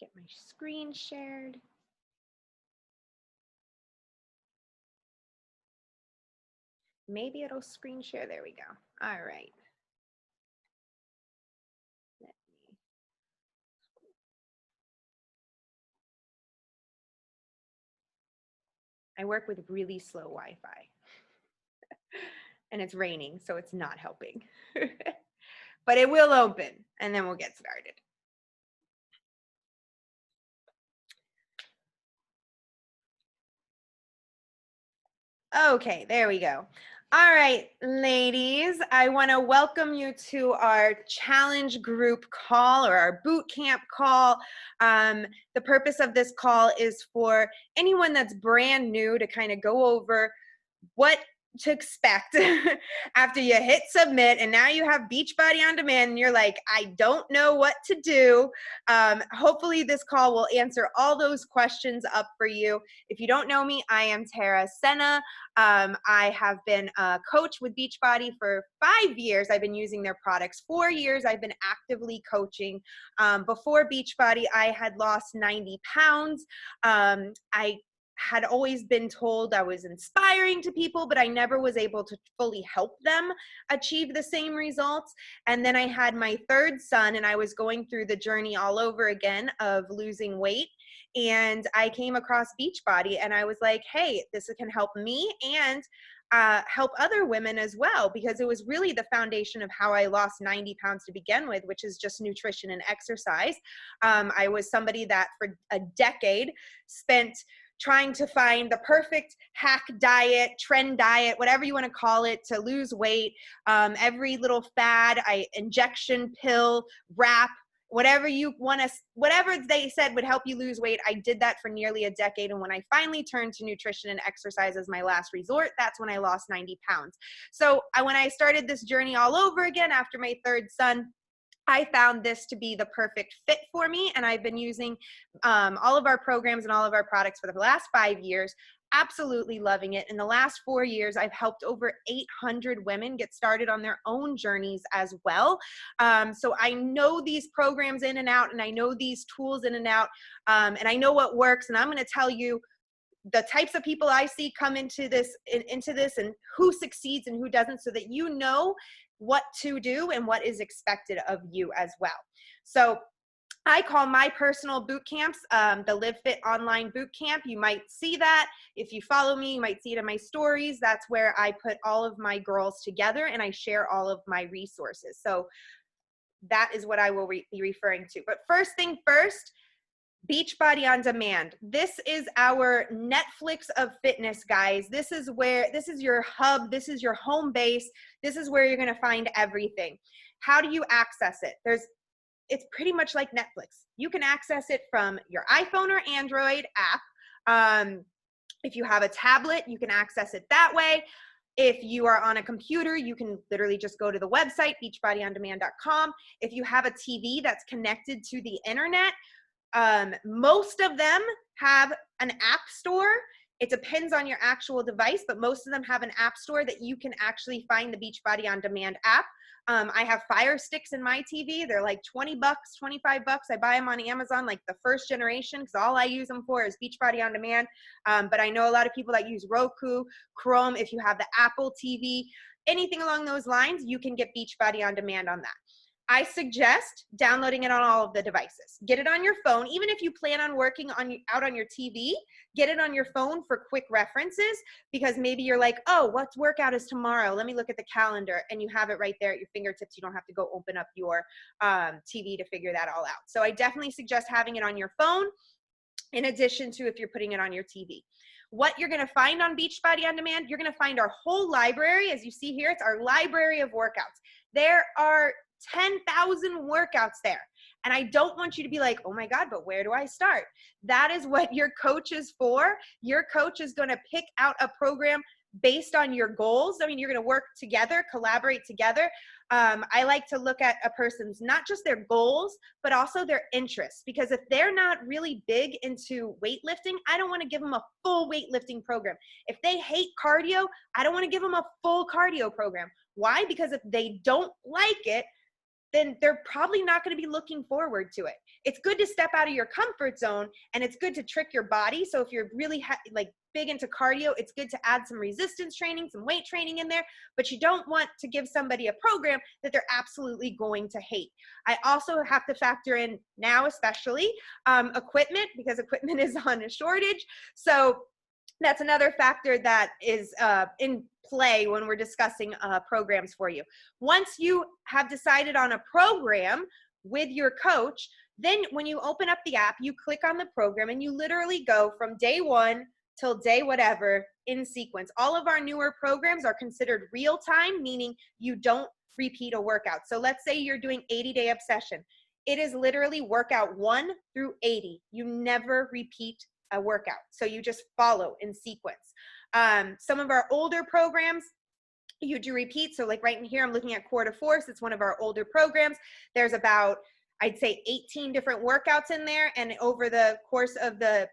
Get my screen shared. Maybe it'll screen share. There we go. All right. I work with really slow Wi-Fi. And it's raining, so it's not helping. But it will open, and then we'll get started. Okay, there we go. All right, ladies, I want to welcome you to our challenge group call or our boot camp call. The purpose of this call is for anyone that's brand new to kind of go over what to expect after you hit submit and now you have Beachbody on Demand and you're like, I don't know what to do. Hopefully this call will answer all those questions up for you. If you don't know me, I am Tara Senna. I have been a coach with Beachbody for 5 years. I've been using their products 4 years. I've been actively coaching. Before Beachbody, I had lost 90 pounds. I had always been told I was inspiring to people, but I never was able to fully help them achieve the same results. And then I had my third son and I was going through the journey all over again of losing weight. And I came across Beachbody and I was like, hey, this can help me and help other women as well, because it was really the foundation of how I lost 90 pounds to begin with, which is just nutrition and exercise. I was somebody that for a decade spent trying to find the perfect hack diet, trend diet, whatever you want to call it, to lose weight. Every little fad, injection, pill, wrap, whatever you want to, whatever they said would help you lose weight. I did that for nearly a decade. And when I finally turned to nutrition and exercise as my last resort, that's when I lost 90 pounds. So when I started this journey all over again after my third son, I found this to be the perfect fit for me, and I've been using all of our programs and all of our products for the last 5 years, absolutely loving it. In the last 4 years, I've helped over 800 women get started on their own journeys as well. So I know these programs in and out, and I know these tools in and out, and I know what works, and I'm going to tell you the types of people I see come into this and who succeeds and who doesn't, so that you know what to do and what is expected of you as well. So I call my personal boot camps the LiveFit online boot camp. You might see that. If you follow me, you might see it in my stories. That's where I put all of my girls together and I share all of my resources. So that is what I will be referring to. But first thing first, Beachbody on Demand. This is our Netflix of fitness, guys. This is your hub. This is your home base. This is where you're going to find everything. How do you access it? It's pretty much like Netflix. You can access it from your iPhone or Android app. If you have a tablet, you can access it that way. If you are on a computer, you can literally just go to the website, beachbodyondemand.com. If you have a TV that's connected to the internet, most of them have an app store. It depends on your actual device, but most of them have an app store that you can actually find the Beachbody on Demand app. I have Fire Sticks in my TV. They're like 20 bucks, 25 bucks. I buy them on Amazon, like the first generation, because all I use them for is Beachbody on Demand. But I know a lot of people that use Roku, Chrome. If you have the Apple TV, anything along those lines, you can get Beachbody on Demand on that. I suggest downloading it on all of the devices. Get it on your phone. Even if you plan on working out on your TV, get it on your phone for quick references, because maybe you're like, oh, what workout is tomorrow? Let me look at the calendar, and you have it right there at your fingertips. You don't have to go open up your TV to figure that all out. So I definitely suggest having it on your phone in addition to if you're putting it on your TV. What you're going to find on Beachbody on Demand, you're going to find our whole library. As you see here, it's our library of workouts. There are 10,000 workouts there. And I don't want you to be like, oh my God, but where do I start? That is what your coach is for. Your coach is going to pick out a program based on your goals. I mean, you're going to work together, collaborate together. I like to look at a person's, not just their goals, but also their interests. Because if they're not really big into weightlifting, I don't want to give them a full weightlifting program. If they hate cardio, I don't want to give them a full cardio program. Why? Because if they don't like it, then they're probably not going to be looking forward to it. It's good to step out of your comfort zone, and it's good to trick your body. So if you're really like big into cardio, it's good to add some resistance training, some weight training in there, but you don't want to give somebody a program that they're absolutely going to hate. I also have to factor in now, especially equipment, because equipment is on a shortage. So that's another factor that is in play when we're discussing programs for you. Once you have decided on a program with your coach, then when you open up the app, you click on the program and you literally go from day one till day whatever in sequence. All of our newer programs are considered real time, meaning you don't repeat a workout. So let's say you're doing 80-day obsession. It is literally workout 1 through 80. You never repeat a workout. So you just follow in sequence. Some of our older programs, you do repeat. So like right in here, I'm looking at Core to Force. It's one of our older programs. There's about, I'd say 18 different workouts in there. And over the course of the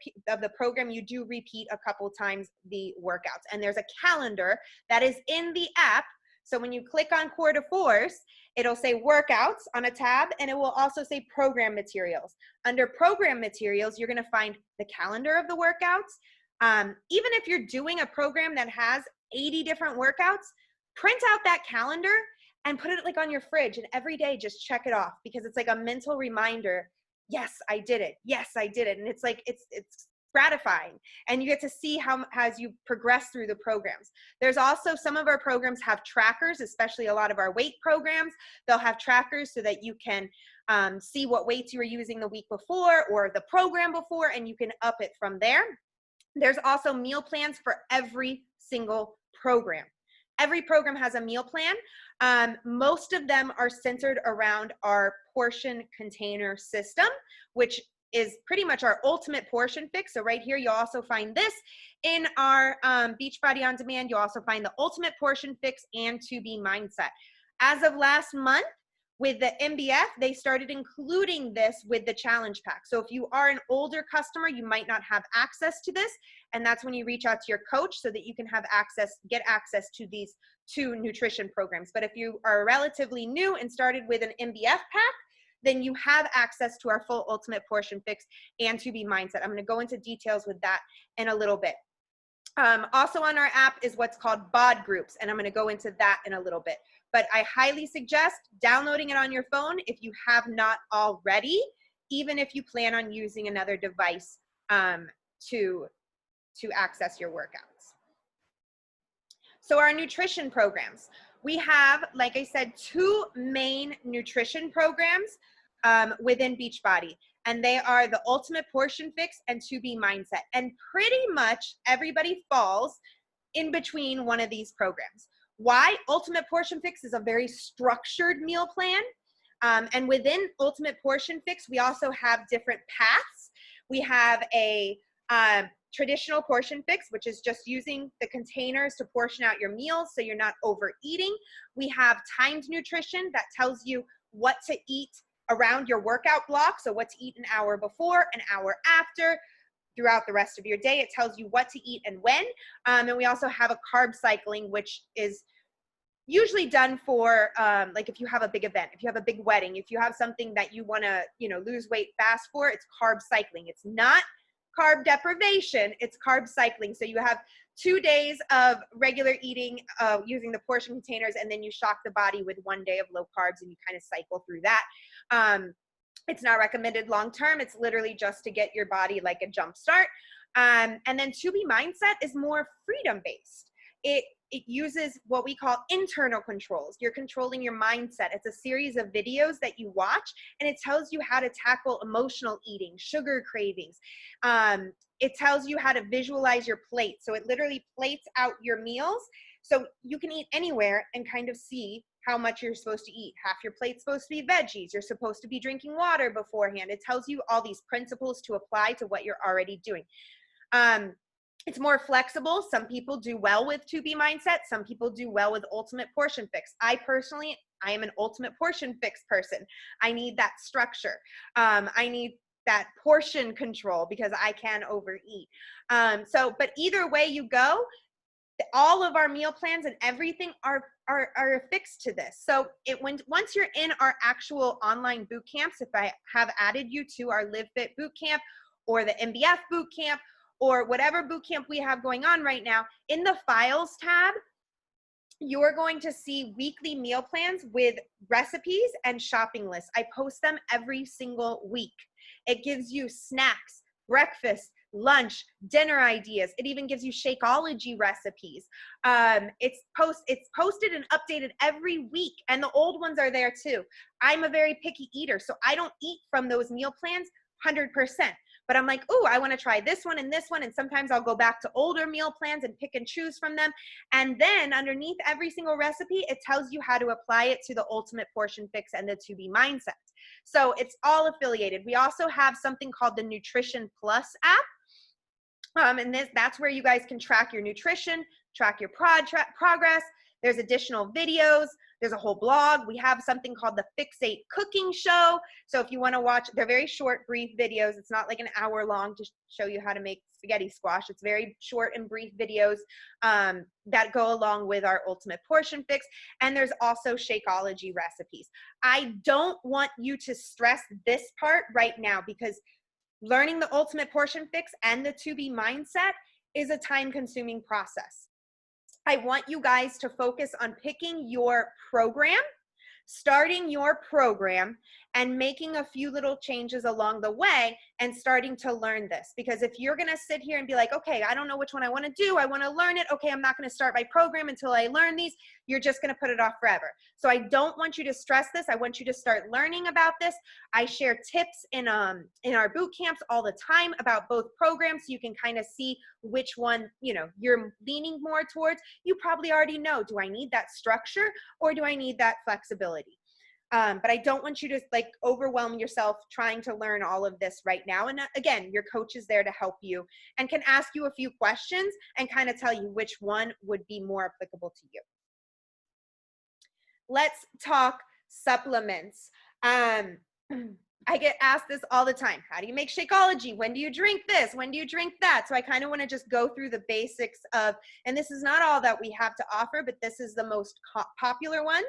program, you do repeat a couple times the workouts. And there's a calendar that is in the app. So when you click on Core to Force, it'll say workouts on a tab, and it will also say program materials. Under program materials, you're gonna find the calendar of the workouts. Even if you're doing a program that has 80 different workouts, print out that calendar and put it like on your fridge, and every day just check it off, because it's like a mental reminder. Yes, I did it. Yes, I did it. And it's like, it's gratifying, and you get to see how as you progress through the programs. There's also, some of our programs have trackers, especially a lot of our weight programs. They'll have trackers so that you can see what weights you were using the week before or the program before, and you can up it from there. There's also meal plans for every single program. Every program has a meal plan. Most of them are centered around our portion container system, which is pretty much our ultimate portion fix. So right here, you'll also find this in our Beachbody On Demand. You'll also find the ultimate portion fix and 2B mindset. As of last month, with the MBF, they started including this with the challenge pack. So if you are an older customer, you might not have access to this. And that's when you reach out to your coach so that you can have access, get access to these 2 nutrition programs. But if you are relatively new and started with an MBF pack, then you have access to our full ultimate portion fix and 2B mindset. I'm gonna go into details with that in a little bit. Also on our app is what's called BOD groups, and I'm gonna go into that in a little bit. But I highly suggest downloading it on your phone if you have not already, even if you plan on using another device to access your workouts. So our nutrition programs. We have, like I said, 2 main nutrition programs within Beachbody, and they are the Ultimate Portion Fix and 2B Mindset. And pretty much everybody falls in between one of these programs. Why? Ultimate Portion Fix is a very structured meal plan. And within Ultimate Portion Fix, we also have different paths. We have a traditional portion fix, which is just using the containers to portion out your meals so you're not overeating. We have timed nutrition that tells you what to eat around your workout block. So what to eat an hour before, an hour after, throughout the rest of your day. It tells you what to eat and when. And we also have a carb cycling, which is usually done for like if you have a big event, if you have a big wedding, if you have something that you want to, lose weight fast for, it's carb cycling. It's not carb deprivation, it's carb cycling. So you have 2 days of regular eating using the portion containers, and then you shock the body with 1 day of low carbs, and you kind of cycle through that. It's not recommended long-term. It's literally just to get your body like a jump start. And then 2B Mindset is more freedom-based. It uses what we call internal controls. You're controlling your mindset. It's a series of videos that you watch, and it tells you how to tackle emotional eating, sugar cravings. It tells you how to visualize your plate. So it literally plates out your meals so you can eat anywhere and kind of see how much you're supposed to eat. Half your plate's supposed to be veggies. You're supposed to be drinking water beforehand. It tells you all these principles to apply to what you're already doing. It's more flexible. Some people do well with 2B Mindset. Some people do well with Ultimate Portion Fix. I am an Ultimate Portion Fix person. I need that structure. I need that portion control because I can overeat. But either way you go, all of our meal plans and everything are affixed to this. So once you're in our actual online boot camps, if I have added you to our LiveFit boot camp or the MBF boot camp or whatever boot camp we have going on right now, in the files tab, you're going to see weekly meal plans with recipes and shopping lists. I post them every single week. It gives you snacks, breakfast, lunch, dinner ideas. It even gives you Shakeology recipes. It's posted and updated every week, and the old ones are there too. I'm a very picky eater, so I don't eat from those meal plans 100%. But I'm like, ooh, I want to try this one, and sometimes I'll go back to older meal plans and pick and choose from them. And then underneath every single recipe, it tells you how to apply it to the Ultimate Portion Fix and the To Be Mindset. So it's all affiliated. We also have something called the Nutrition Plus app. And that's where you guys can track your nutrition, track your progress. There's additional videos. There's a whole blog. We have something called the Fixate Cooking Show. So if you want to watch, they're very short, brief videos. It's not like an hour long to show you how to make spaghetti squash. It's very short and brief videos that go along with our Ultimate Portion Fix. And there's also Shakeology recipes. I don't want you to stress this part right now, because learning the Ultimate Portion Fix and the To Be Mindset is a time-consuming process. I want you guys to focus on picking your program, starting your program, and making a few little changes along the way and starting to learn this. Because if you're going to sit here and be like, okay, I don't know which one I want to do, I want to learn it, okay, I'm not going to start my program until I learn these, you're just going to put it off forever. So I don't want you to stress this. I want you to start learning about this. I share tips in our boot camps all the time about both programs, so you can kind of see which one, you know, you're leaning more towards. You probably already know, do I need that structure or do I need that flexibility? But I don't want you to like overwhelm yourself trying to learn all of this right now. And again, your coach is there to help you and can ask you a few questions and kind of tell you which one would be more applicable to you. Let's talk supplements. I get asked this all the time. How do you make Shakeology? When do you drink this? When do you drink that? So I kind of want to just go through the basics of, and this is not all that we have to offer, but this is the most popular ones.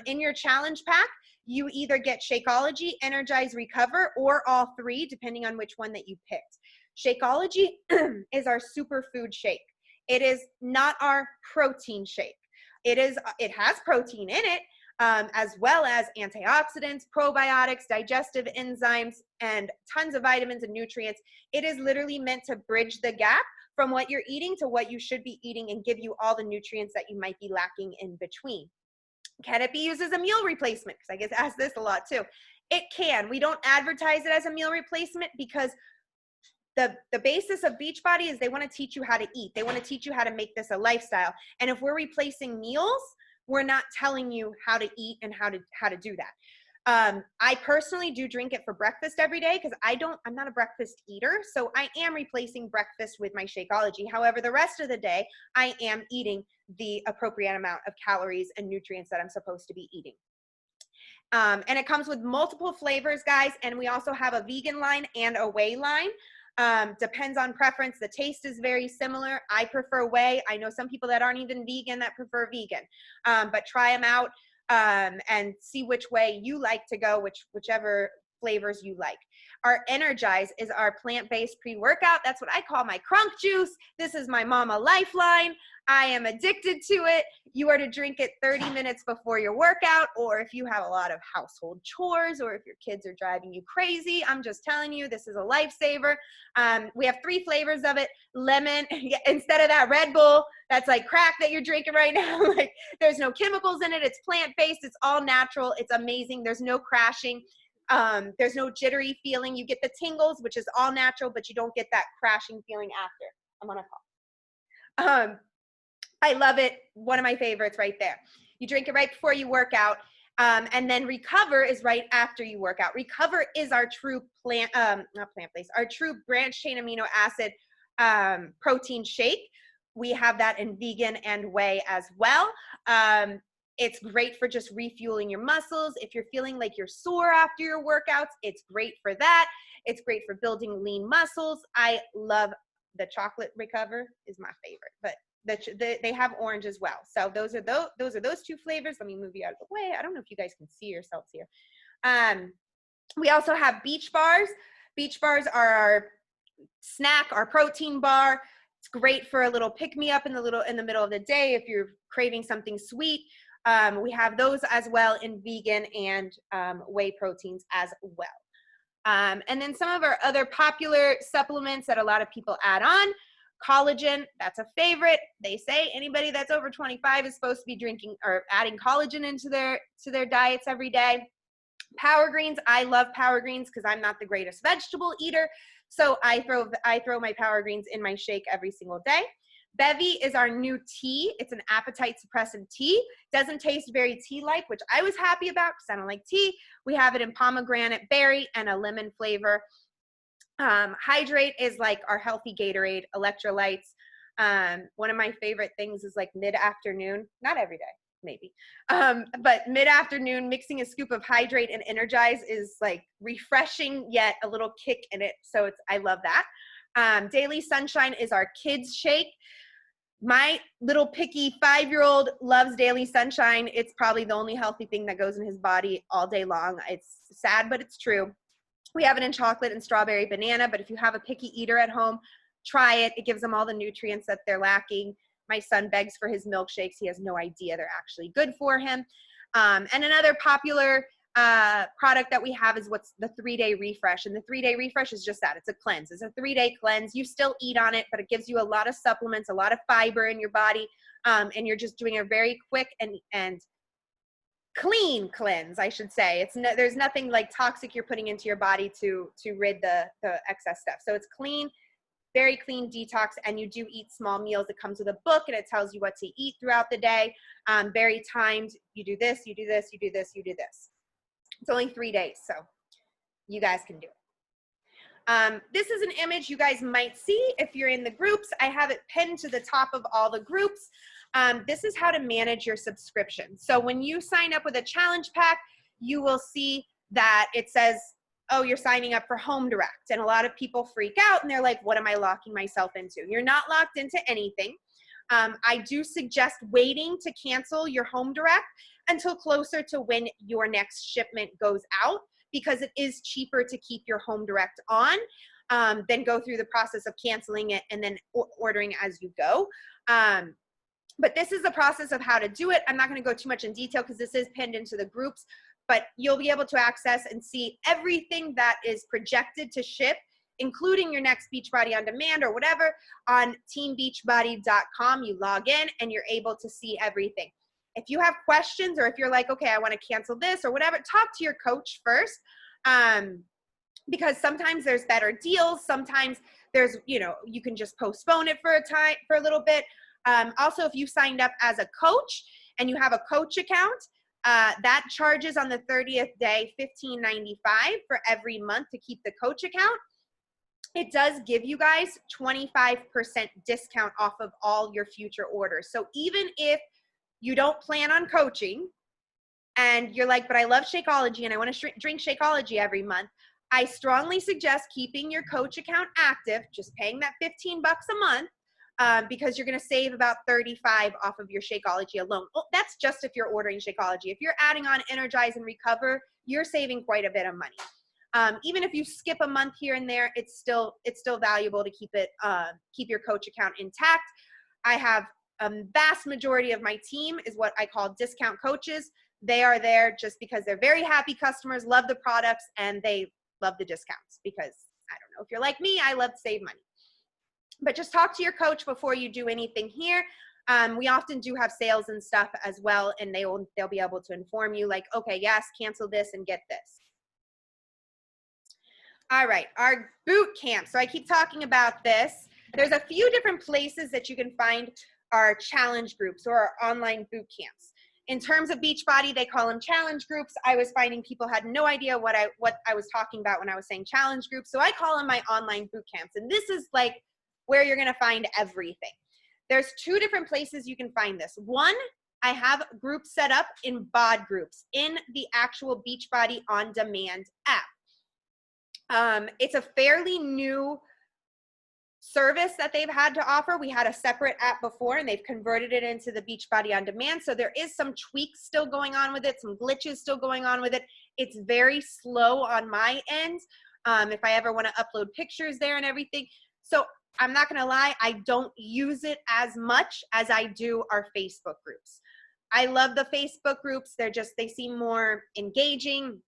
In your challenge pack, you either get Shakeology, Energize, Recover, or all three, depending on which one that you picked. Shakeology is our superfood shake. It is not our protein shake. It has protein in it, as well as antioxidants, probiotics, digestive enzymes, and tons of vitamins and nutrients. It is literally meant to bridge the gap from what you're eating to what you should be eating and give you all the nutrients that you might be lacking in between. Can it be used as a meal replacement? Because I get asked this a lot too. It can. We don't advertise it as a meal replacement because the basis of Beachbody is they want to teach you how to eat. They want to teach you how to make this a lifestyle. And if we're replacing meals, we're not telling you how to eat and how to do that. I personally do drink it for breakfast every day because I'm not a breakfast eater. So I am replacing breakfast with my Shakeology. However, the rest of the day, I am eating the appropriate amount of calories and nutrients that I'm supposed to be eating. And it comes with multiple flavors, guys. And we also have a vegan line and a whey line. Depends on preference. The taste is very similar. I prefer whey. I know some people that aren't even vegan that prefer vegan, but try them out and see which way you like to go, whichever flavors you like. Our Energize is our plant-based pre-workout. That's what I call my crunk juice. This is my mama lifeline. I am addicted to it. You are to drink it 30 minutes before your workout, or if you have a lot of household chores, or if your kids are driving you crazy. I'm just telling you, this is a lifesaver. We have 3 flavors of it. Lemon, instead of that Red Bull, that's like crack that you're drinking right now. Like, there's no chemicals in it. It's plant-based. It's all natural. It's amazing. There's no crashing. There's no jittery feeling. You get the tingles, which is all natural, but you don't get that crashing feeling after. I'm on a call. I love it. One of my favorites right there. You drink it right before you work out. And then Recover is right after you work out. Recover is our true our true branched chain amino acid protein shake. We have that in vegan and whey as well. It's great for just refueling your muscles. If you're feeling like you're sore after your workouts, it's great for that. It's great for building lean muscles. I love the chocolate Recover is my favorite, but They have orange as well. So those are those two flavors. Let me move you out of the way. I don't know if you guys can see yourselves here. We also have beach bars. Beach bars are our snack, our protein bar. It's great for a little pick-me-up in the middle of the day if you're craving something sweet. We have those as well in vegan and whey proteins as well. And then some of our other popular supplements that a lot of people add on. Collagen, that's a favorite. They say anybody that's over 25 is supposed to be drinking or adding collagen into their diets every day. Power greens, I love power greens because I'm not the greatest vegetable eater. So I throw my power greens in my shake every single day. Bevy is our new tea. It's an appetite suppressant tea. Doesn't taste very tea-like, which I was happy about because I don't like tea. We have it in pomegranate berry and a lemon flavor. Hydrate is like our healthy Gatorade, electrolytes. One of my favorite things is like mid-afternoon, not every day, maybe, but mid-afternoon mixing a scoop of Hydrate and Energize is like refreshing yet a little kick in it. So I love that. Daily Sunshine is our kids shake. My little picky 5-year-old loves Daily Sunshine. It's probably the only healthy thing that goes in his body all day long. It's sad, but it's true. We have it in chocolate and strawberry banana, but if you have a picky eater at home, try it. It gives them all the nutrients that they're lacking. My son begs for his milkshakes. He has no idea they're actually good for him. And another popular product that we have is what's the 3-day refresh. And the 3-day refresh is just that. It's a cleanse. It's a 3-day cleanse. You still eat on it, but it gives you a lot of supplements, a lot of fiber in your body. And you're just doing a very quick and clean cleanse, I should say. There's nothing like toxic you're putting into your body to rid the excess stuff. So it's clean, very clean detox, and you do eat small meals. It comes with a book and it tells you what to eat throughout the day. Very timed. You do this, you do this, you do this, you do this. It's only 3 days, so you guys can do it. This is an image you guys might see if you're in the groups. I have it pinned to the top of all the groups. This is how to manage your subscription. So when you sign up with a challenge pack, you will see that it says, oh, you're signing up for Home Direct. And a lot of people freak out and they're like, what am I locking myself into? You're not locked into anything. I do suggest waiting to cancel your Home Direct until closer to when your next shipment goes out, because it is cheaper to keep your Home Direct on than go through the process of canceling it and then ordering as you go. But this is the process of how to do it. I'm not going to go too much in detail because this is pinned into the groups, but you'll be able to access and see everything that is projected to ship, including your next Beachbody On Demand or whatever, on teambeachbody.com. You log in and you're able to see everything. If you have questions or if you're like, okay, I want to cancel this or whatever, talk to your coach first, because sometimes there's better deals. Sometimes there's, you can just postpone it for a little bit. Also, if you signed up as a coach and you have a coach account, that charges on the 30th day $15.95 for every month to keep the coach account. It does give you guys 25% discount off of all your future orders. So even if you don't plan on coaching and you're like, but I love Shakeology and I want to drink Shakeology every month, I strongly suggest keeping your coach account active, just paying that $15 a month, because you're going to save about $35 off of your Shakeology alone. Well, that's just if you're ordering Shakeology. If you're adding on Energize and Recover, you're saving quite a bit of money. Even if you skip a month here and there, it's still valuable to keep your coach account intact. I have a vast majority of my team is what I call discount coaches. They are there just because they're very happy customers, love the products, and they love the discounts because, I don't know, if you're like me, I love to save money. But just talk to your coach before you do anything here. We often do have sales and stuff as well, and they'll be able to inform you like, okay, yes, cancel this and get this. All right, our boot camp. So I keep talking about this. There's a few different places that you can find our challenge groups or our online boot camps. In terms of Beachbody, they call them challenge groups. I was finding people had no idea what I was talking about when I was saying challenge groups. So I call them my online boot camps. And this is like where you're going to find everything. There's 2 different places you can find this. One, I have groups set up in BOD groups in the actual Beachbody On Demand app. It's a fairly new service that they've had to offer. We had a separate app before and they've converted it into the Beachbody On Demand. So there is some tweaks still going on with it, some glitches still going on with it. It's very slow on my end. If I ever want to upload pictures there and everything. So I'm not going to lie, I don't use it as much as I do our Facebook groups. I love the Facebook groups. They seem more engaging,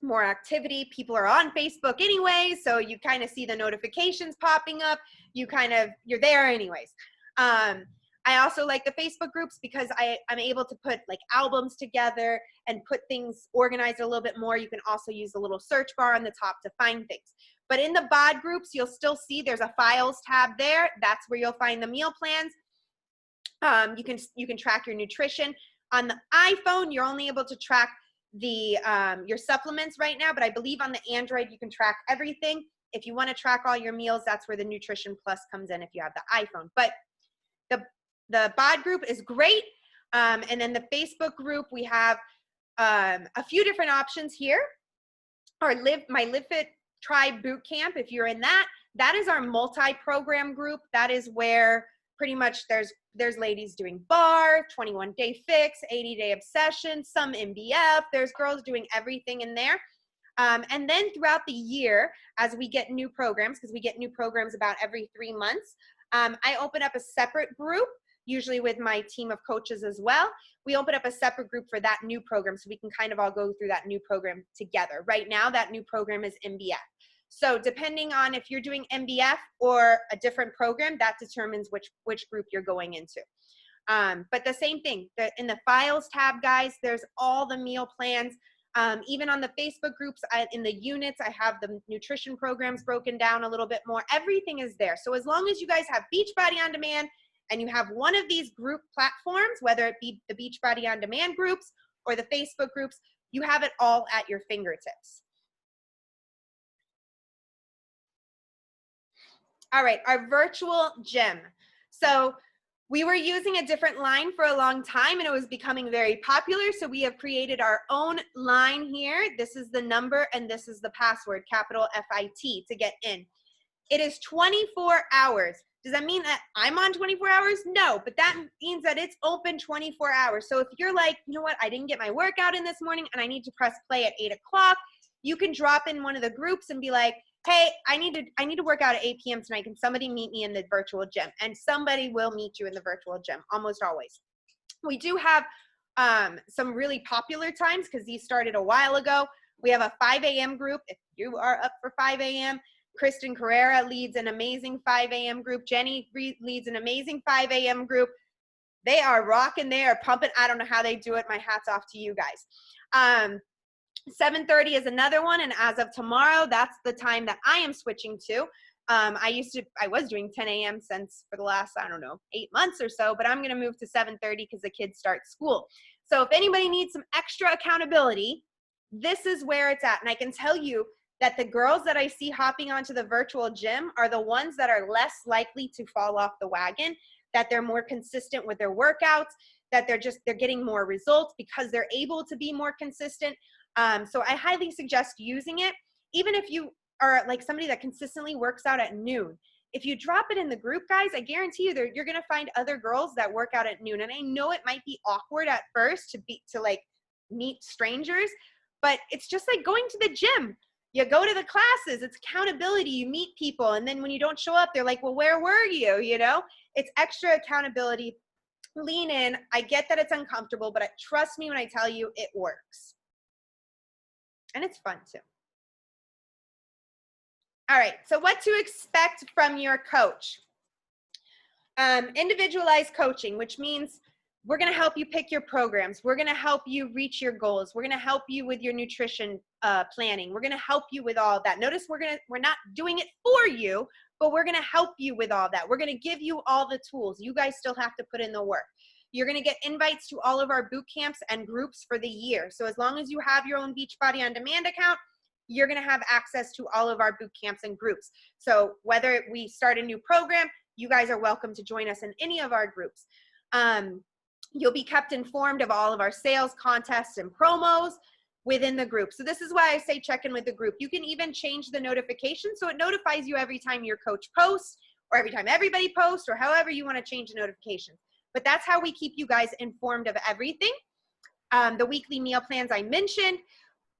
more activity. People are on Facebook anyway, so you kind of see the notifications popping up. You're there anyways. I also like the Facebook groups because I'm able to put like albums together and put things organized a little bit more. You can also use the little search bar on the top to find things. But in the bod groups, you'll still see there's a files tab there. That's where you'll find the meal plans. You can track your nutrition. On the iPhone, you're only able to track your supplements right now, but I believe on the Android, you can track everything. If you want to track all your meals, that's where the Nutrition Plus comes in if you have the iPhone. But the bod group is great. And then the Facebook group, we have a few different options here. My LiveFit Tribe Bootcamp, if you're in that is our multi-program group. That is where pretty much there's ladies doing bar, 21-day fix, 80-day obsession, some MBF. There's girls doing everything in there. And then throughout the year, as we get new programs, because we get new programs about every 3 months, I open up a separate group, usually with my team of coaches as well. We open up a separate group for that new program so we can kind of all go through that new program together. Right now, that new program is MBF. So depending on if you're doing MBF or a different program, that determines which group you're going into. But the same thing, in the files tab, guys, there's all the meal plans. Even on the Facebook groups, in the units, I have the nutrition programs broken down a little bit more. Everything is there. So as long as you guys have Beachbody On Demand and you have one of these group platforms, whether it be the Beachbody On Demand groups or the Facebook groups, you have it all at your fingertips. All right, our virtual gym. So we were using a different line for a long time and it was becoming very popular. So we have created our own line here. This is the number and this is the password, capital FIT, to get in. It is 24 hours. Does that mean that I'm on 24 hours? No, but that means that it's open 24 hours. So if you're like, you know what, I didn't get my workout in this morning and I need to press play at 8 o'clock, you can drop in one of the groups and be like, hey, I need to work out at 8 p.m. tonight. Can somebody meet me in the virtual gym? And somebody will meet you in the virtual gym, almost always. We do have some really popular times because these started a while ago. We have a 5 a.m. group. If you are up for 5 a.m., Kristen Carrera leads an amazing 5 a.m. group. Jenny leads an amazing 5 a.m. group. They are rocking. They are pumping. I don't know how they do it. My hat's off to you guys. 7:30 is another one, and as of tomorrow, that's the time that I am switching to. I was doing 10 a.m. since for the last, 8 months or so, but I'm going to move to 7:30 because the kids start school. So if anybody needs some extra accountability, this is where it's at. And I can tell you that the girls that I see hopping onto the virtual gym are the ones that are less likely to fall off the wagon, that they're more consistent with their workouts, that they're getting more results because they're able to be more consistent. So I highly suggest using it, even if you are like somebody that consistently works out at noon. If you drop it in the group, guys, I guarantee you you're going to find other girls that work out at noon. And I know it might be awkward at first to like meet strangers, but it's just like going to the gym. You go to the classes, it's accountability, you meet people. And then when you don't show up, they're like, well, where were you? You know, it's extra accountability. Lean in. I get that it's uncomfortable, but trust me when I tell you it works. And it's fun too. All right, so what to expect from your coach. Individualized coaching, which means we're gonna help you pick your programs. We're gonna help you reach your goals. We're gonna help you with your nutrition planning. We're gonna help you with all of that. Notice we're not doing it for you, but we're gonna help you with all that. We're gonna give you all the tools. You guys still have to put in the work. You're going to get invites to all of our boot camps and groups for the year. So as long as you have your own Beachbody On Demand account, you're going to have access to all of our boot camps and groups. So whether we start a new program, you guys are welcome to join us in any of our groups. You'll be kept informed of all of our sales, contests, and promos within the group. So this is why I say check in with the group. You can even change the notification so it notifies you every time your coach posts, or every time everybody posts, or however you want to change the notifications. But that's how we keep you guys informed of everything. The weekly meal plans I mentioned,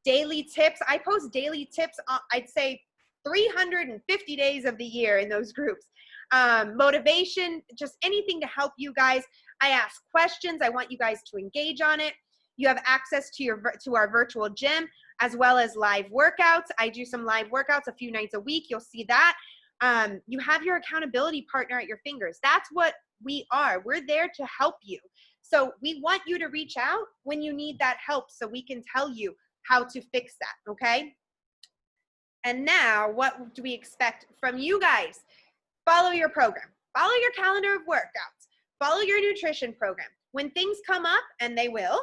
daily tips. I post daily tips, I'd say 350 days of the year in those groups. Motivation, just anything to help you guys. I ask questions. I want you guys to engage on it. You have access to our virtual gym as well as live workouts. I do some live workouts a few nights a week. You'll see that. You have your accountability partner at your fingers. That's what we are. We're there to help you. So we want you to reach out when you need that help so we can tell you how to fix that, okay? And now, what do we expect from you guys? Follow your program. Follow your calendar of workouts. Follow your nutrition program. When things come up, and they will,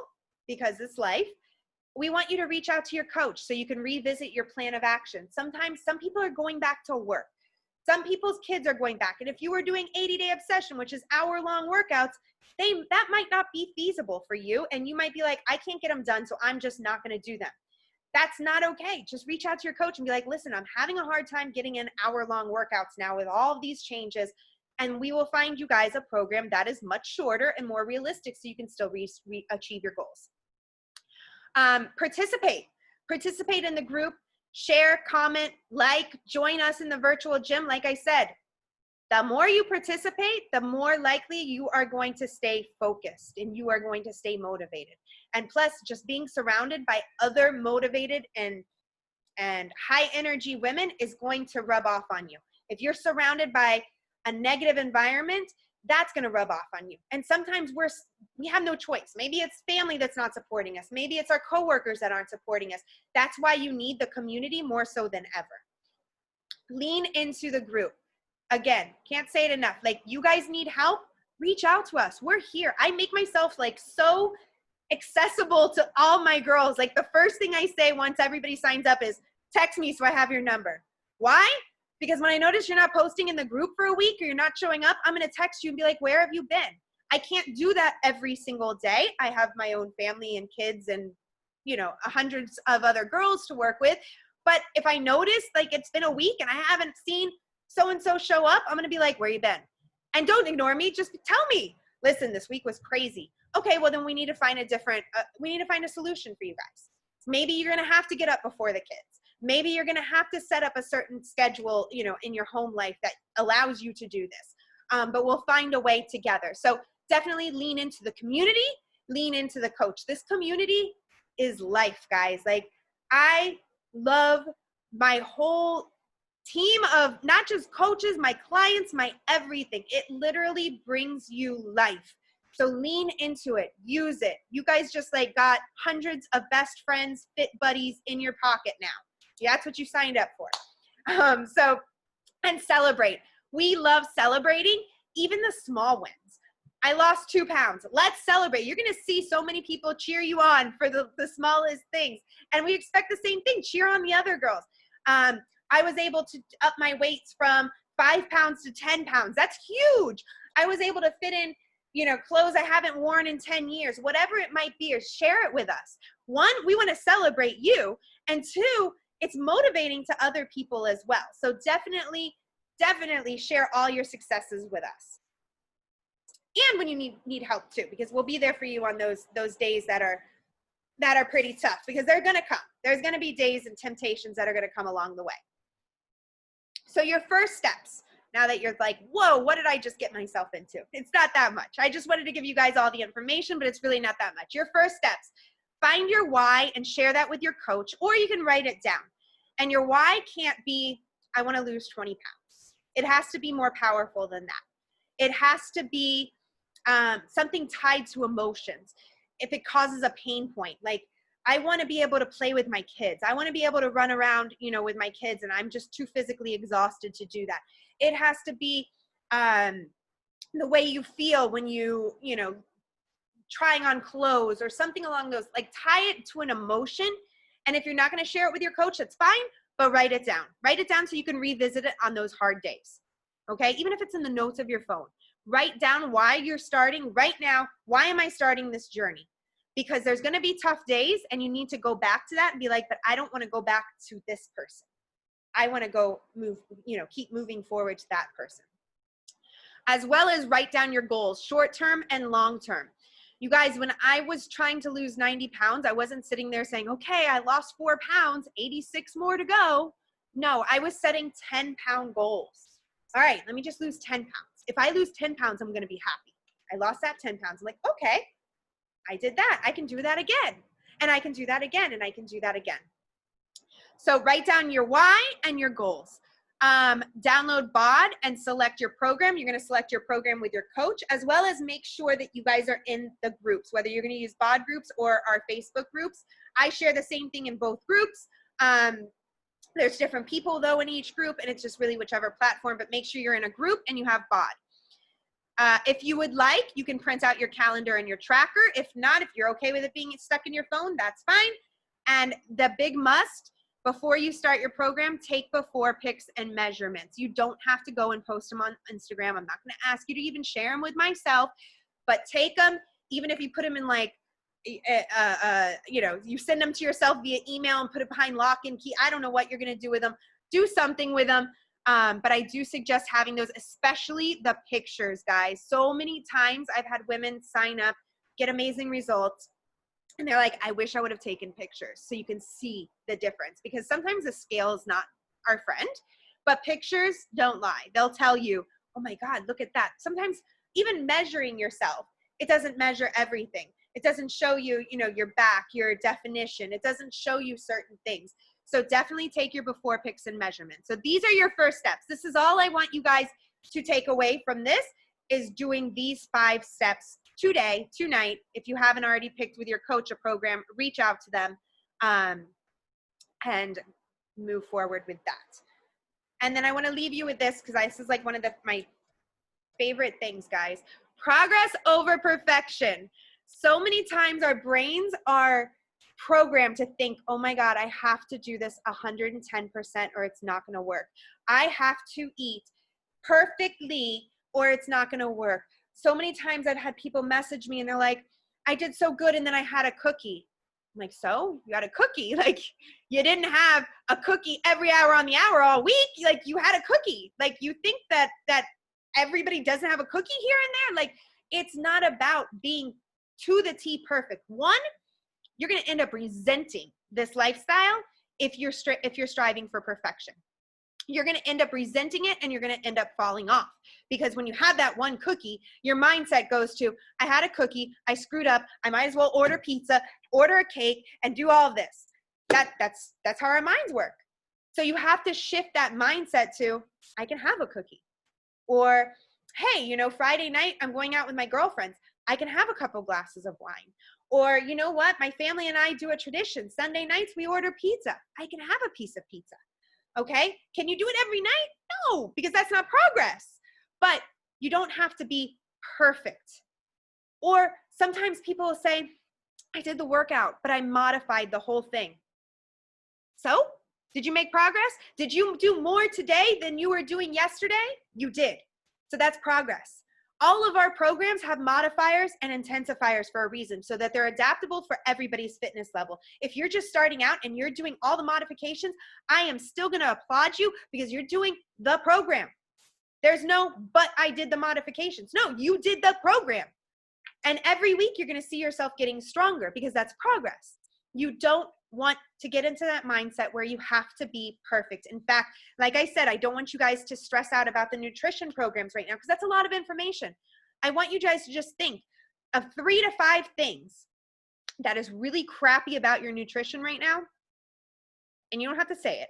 because it's life, we want you to reach out to your coach so you can revisit your plan of action. Sometimes some people are going back to work. Some people's kids are going back. And if you were doing 80-day obsession, which is hour-long workouts, that might not be feasible for you. And you might be like, I can't get them done, so I'm just not going to do them. That's not okay. Just reach out to your coach and be like, listen, I'm having a hard time getting in hour-long workouts now with all of these changes. And we will find you guys a program that is much shorter and more realistic so you can still achieve your goals. Participate in the group, share, comment, like, join us in the virtual gym. Like I said, the more you participate, the more likely you are going to stay focused and you are going to stay motivated. And plus, just being surrounded by other motivated and high energy women is going to rub off on you. If you're surrounded by a negative environment, that's going to rub off on you. And sometimes we have no choice. Maybe it's family that's not supporting us. Maybe it's our coworkers that aren't supporting us. That's why you need the community more so than ever. Lean into the group. Again, can't say it enough. Like, you guys need help, reach out to us. We're here. I make myself like so accessible to all my girls. Like, the first thing I say once everybody signs up is text me so I have your number. Why? Because when I notice you're not posting in the group for a week or you're not showing up, I'm going to text you and be like, where have you been? I can't do that every single day. I have my own family and kids and, hundreds of other girls to work with. But if I notice like it's been a week and I haven't seen so-and-so show up, I'm going to be like, where you been? And don't ignore me. Just tell me, listen, this week was crazy. Okay, well then we need to find a solution for you guys. Maybe you're going to have to get up before the kids. Maybe you're going to have to set up a certain schedule, in your home life that allows you to do this. But we'll find a way together. So definitely lean into the community, lean into the coach. This community is life, guys. Like, I love my whole team of not just coaches, my clients, my everything. It literally brings you life. So lean into it, use it. You guys just like got hundreds of best friends, fit buddies in your pocket now. Yeah, that's what you signed up for. And celebrate. We love celebrating, even the small wins. I lost 2 pounds. Let's celebrate. You're going to see so many people cheer you on for the smallest things. And we expect the same thing. Cheer on the other girls. I was able to up my weights from 5 pounds to 10 pounds. That's huge. I was able to fit in, clothes I haven't worn in 10 years, whatever it might be, or share it with us. 1, we want to celebrate you. And 2, it's motivating to other people as well. So definitely share all your successes with us. And when you need help too, because we'll be there for you on those days that are pretty tough, because they're going to come. There's going to be days and temptations that are going to come along the way. So your first steps, now that you're like, whoa, what did I just get myself into? It's not that much. I just wanted to give you guys all the information, but it's really not that much. Your first steps, find your why and share that with your coach, or you can write it down. And your why can't be, I want to lose 20 pounds. It has to be more powerful than that. It has to be something tied to emotions. If it causes a pain point, like, I want to be able to play with my kids. I want to be able to run around, with my kids, and I'm just too physically exhausted to do that. It has to be the way you feel when trying on clothes or something along those, like, tie it to an emotion. And if you're not going to share it with your coach, that's fine, but write it down. Write it down so you can revisit it on those hard days. Okay? Even if it's in the notes of your phone, write down why you're starting right now. Why am I starting this journey? Because there's going to be tough days and you need to go back to that and be like, but I don't want to go back to this person. I want to keep moving forward to that person. as well as write down your goals, short-term and long-term. You guys, when I was trying to lose 90 pounds, I wasn't sitting there saying, okay, I lost 4 pounds, 86 more to go. No, I was setting 10-pound goals. All right, let me just lose 10 pounds. If I lose 10 pounds, I'm going to be happy. I lost that 10 pounds. I'm like, okay, I did that. I can do that again. And I can do that again. And I can do that again. So write down your why and your goals. Download BOD and select your program. You're going to select your program with your coach, as well as make sure that you guys are in the groups, whether you're going to use BOD groups or our Facebook groups. I share the same thing in both groups. There's different people though in each group, and it's just really whichever platform, but make sure you're in a group and you have BOD. If you would like, you can print out your calendar and your tracker. If not, if you're okay with it being stuck in your phone, that's fine. And the big must, before you start your program, take before pics and measurements. You don't have to go and post them on Instagram. I'm not going to ask you to even share them with myself, but take them, even if you put them in like, you know, you send them to yourself via email and put it behind lock and key. I don't know what you're going to do with them. Do something with them. But I do suggest having those, especially the pictures, guys. So many times I've had women sign up, get amazing results, and they're like, I wish I would have taken pictures so you can see the difference, because sometimes the scale is not our friend, but pictures don't lie. They'll tell you, oh my God, look at that. Sometimes even measuring yourself, it doesn't measure everything. It doesn't show you, you know, your back, your definition. It doesn't show you certain things. So definitely take your before pics and measurements. So these are your first steps. This is all I want you guys to take away from this, is doing these 5 steps today, tonight. If you haven't already picked with your coach a program, reach out to them and move forward with that. And then I want to leave you with this, because this is like one of my favorite things, guys. Progress over perfection. So many times our brains are programmed to think, oh my God, I have to do this 110% or it's not going to work. I have to eat perfectly or it's not going to work. So many times I've had people message me and they're like, I did so good and then I had a cookie. I'm like, so you had a cookie? Like, you didn't have a cookie every hour on the hour all week. Like, you had a cookie. Like, you think that everybody doesn't have a cookie here and there? Like, it's not about being to the T perfect. One, you're going to end up resenting this lifestyle if you're striving for perfection. You're going to end up resenting it, and you're going to end up falling off, because when you have that one cookie, your mindset goes to, I had a cookie, I screwed up, I might as well order pizza, order a cake, and do all of this. That's how our minds work. So you have to shift that mindset to, I can have a cookie. Or, hey, you know, Friday night, I'm going out with my girlfriends. I can have a couple glasses of wine. Or, you know what, my family and I do a tradition. Sunday nights, we order pizza. I can have a piece of pizza. Okay? Can you do it every night? No, because that's not progress. But you don't have to be perfect. Or sometimes people will say, I did the workout, but I modified the whole thing. So, did you make progress? Did you do more today than you were doing yesterday? You did. So that's progress. All of our programs have modifiers and intensifiers for a reason, so that they're adaptable for everybody's fitness level. If you're just starting out and you're doing all the modifications, I am still going to applaud you, because you're doing the program. There's no, but I did the modifications. No, you did the program. And every week you're going to see yourself getting stronger, because that's progress. You don't want to get into that mindset where you have to be perfect. In fact, like I said, I don't want you guys to stress out about the nutrition programs right now, because that's a lot of information. I want you guys to just think of 3 to 5 things that is really crappy about your nutrition right now. And you don't have to say it,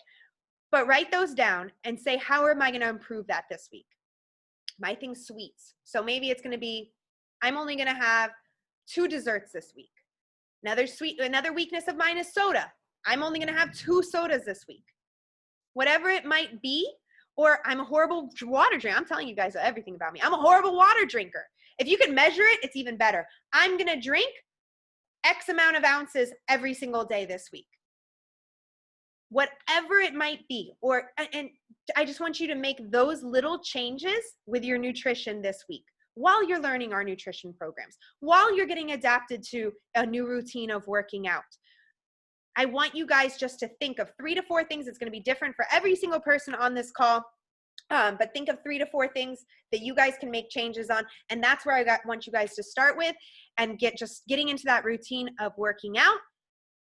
but write those down and say, how am I going to improve that this week? My thing's sweets. So maybe it's going to be, I'm only going to have 2 desserts this week. Another weakness of mine is soda. I'm only going to have 2 sodas this week. Whatever it might be, or I'm a horrible water drinker. I'm telling you guys everything about me. I'm a horrible water drinker. If you can measure it, it's even better. I'm going to drink X amount of ounces every single day this week. Whatever it might be, and I just want you to make those little changes with your nutrition this week, while you're learning our nutrition programs, while you're getting adapted to a new routine of working out. I want you guys just to think of 3 to 4 things that's going to be different for every single person on this call. But think of 3 to 4 things that you guys can make changes on. And that's where I want you guys to start with, and getting into that routine of working out,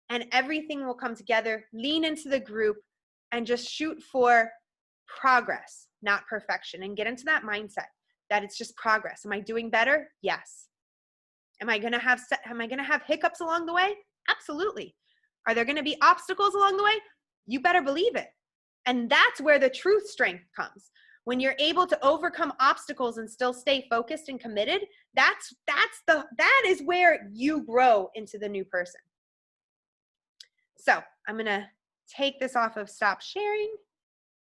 and everything will come together. Lean into the group and just shoot for progress, not perfection, and get into that mindset that it's just progress. Am I doing better? Yes. Am I going to have hiccups along the way? Absolutely. Are there going to be obstacles along the way? You better believe it. And that's where the true strength comes. When you're able to overcome obstacles and still stay focused and committed, that is where you grow into the new person. So I'm going to take this off of stop sharing.